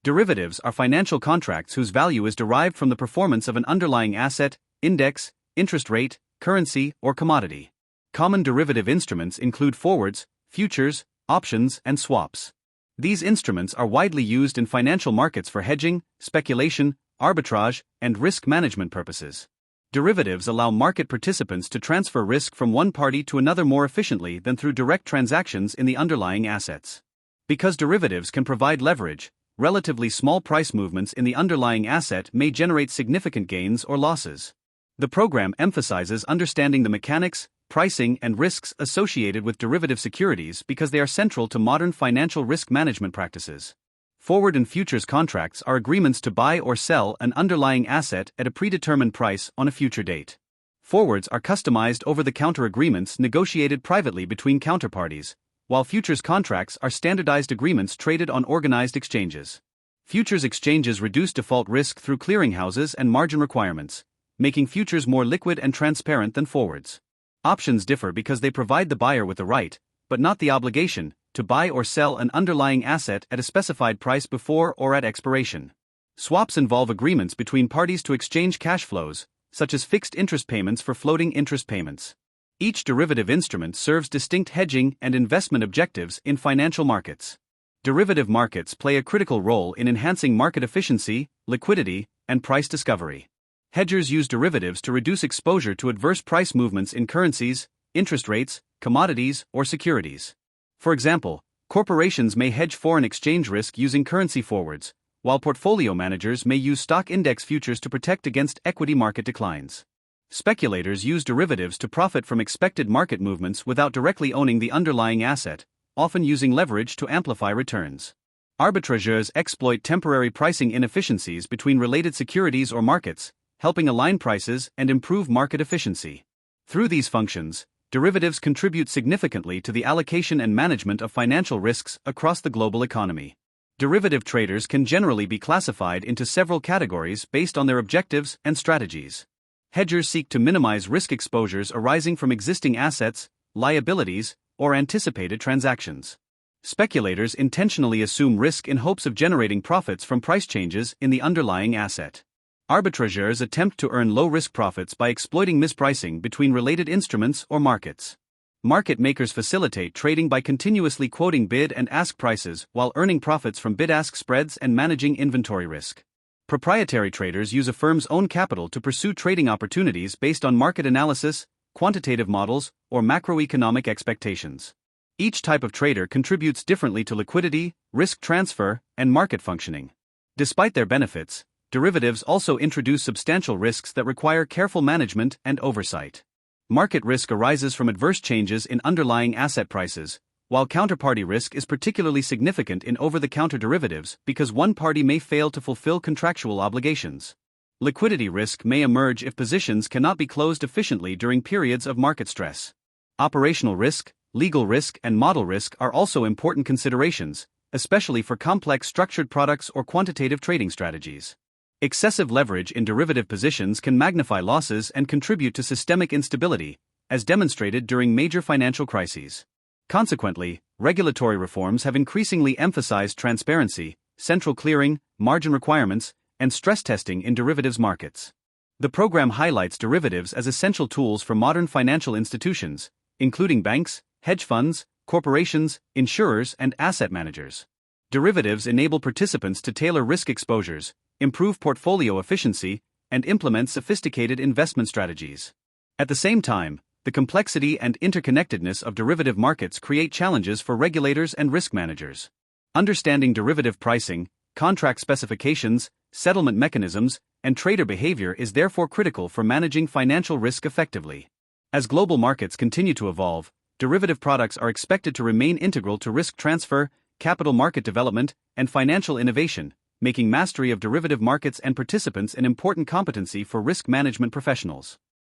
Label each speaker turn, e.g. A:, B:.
A: Derivatives are financial contracts whose value is derived from the performance of an underlying asset, index, interest rate, currency, or commodity. Common derivative instruments include forwards, futures, options, and swaps. These instruments are widely used in financial markets for hedging, speculation, arbitrage, and risk management purposes. Derivatives allow market participants to transfer risk from one party to another more efficiently than through direct transactions in the underlying assets. Because derivatives can provide leverage, relatively small price movements in the underlying asset may generate significant gains or losses. The program emphasizes understanding the mechanics, pricing, and risks associated with derivative securities because they are central to modern financial risk management practices. Forward and futures contracts are agreements to buy or sell an underlying asset at a predetermined price on a future date. Forwards are customized over-the-counter agreements negotiated privately between counterparties, while futures contracts are standardized agreements traded on organized exchanges. Futures exchanges reduce default risk through clearinghouses and margin requirements, making futures more liquid and transparent than forwards. Options differ because they provide the buyer with the right, but not the obligation, to buy or sell an underlying asset at a specified price before or at expiration. Swaps involve agreements between parties to exchange cash flows, such as fixed interest payments for floating interest payments. Each derivative instrument serves distinct hedging and investment objectives in financial markets. Derivative markets play a critical role in enhancing market efficiency, liquidity, and price discovery. Hedgers use derivatives to reduce exposure to adverse price movements in currencies, interest rates, commodities, or securities. For example, corporations may hedge foreign exchange risk using currency forwards, while portfolio managers may use stock index futures to protect against equity market declines. Speculators use derivatives to profit from expected market movements without directly owning the underlying asset, often using leverage to amplify returns. Arbitrageurs exploit temporary pricing inefficiencies between related securities or markets, helping align prices and improve market efficiency. Through these functions, derivatives contribute significantly to the allocation and management of financial risks across the global economy. Derivative traders can generally be classified into several categories based on their objectives and strategies. Hedgers seek to minimize risk exposures arising from existing assets, liabilities, or anticipated transactions. Speculators intentionally assume risk in hopes of generating profits from price changes in the underlying asset. Arbitrageurs attempt to earn low-risk profits by exploiting mispricing between related instruments or markets. Market makers facilitate trading by continuously quoting bid and ask prices while earning profits from bid-ask spreads and managing inventory risk. Proprietary traders use a firm's own capital to pursue trading opportunities based on market analysis, quantitative models, or macroeconomic expectations. Each type of trader contributes differently to liquidity, risk transfer, and market functioning. Despite their benefits, derivatives also introduce substantial risks that require careful management and oversight. Market risk arises from adverse changes in underlying asset prices, while counterparty risk is particularly significant in over-the-counter derivatives because one party may fail to fulfill contractual obligations. Liquidity risk may emerge if positions cannot be closed efficiently during periods of market stress. Operational risk, legal risk, and model risk are also important considerations, especially for complex structured products or quantitative trading strategies. Excessive leverage in derivative positions can magnify losses and contribute to systemic instability, as demonstrated during major financial crises. Consequently, regulatory reforms have increasingly emphasized transparency, central clearing, margin requirements, and stress testing in derivatives markets. The program highlights derivatives as essential tools for modern financial institutions, including banks, hedge funds, corporations, insurers, and asset managers. Derivatives enable participants to tailor risk exposures, improve portfolio efficiency, and implement sophisticated investment strategies. At the same time, the complexity and interconnectedness of derivative markets create challenges for regulators and risk managers. Understanding derivative pricing, contract specifications, settlement mechanisms, and trader behavior is therefore critical for managing financial risk effectively. As global markets continue to evolve, derivative products are expected to remain integral to risk transfer, capital market development, and financial innovation, making mastery of derivative markets and participants an important competency for risk management professionals.